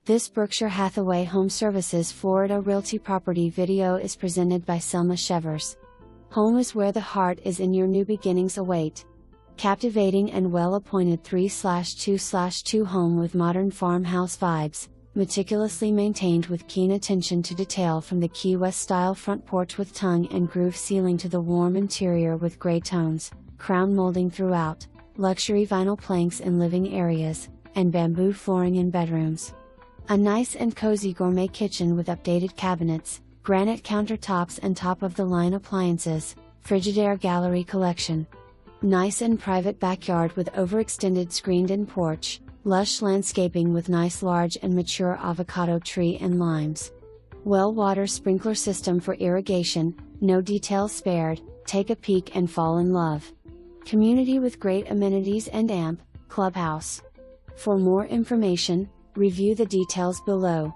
This Berkshire Hathaway HomeServices Florida Realty property video is presented by Selma Shevers. Home is where the heart is and your new beginnings await. Captivating and well-appointed 3/2/2 home with modern farmhouse vibes, meticulously maintained with keen attention to detail from the Key West-style front porch with tongue and groove ceiling to the warm interior with gray tones, crown molding throughout, luxury vinyl planks in living areas, and bamboo flooring in bedrooms. A nice and cozy gourmet kitchen with updated cabinets, granite countertops and top-of-the-line appliances, Frigidaire gallery collection. Nice and private backyard with overextended screened-in porch, lush landscaping with nice large and mature avocado tree and limes. Well water sprinkler system for irrigation, no details spared, take a peek and fall in love. Community with great amenities and clubhouse. For more information, review the details below.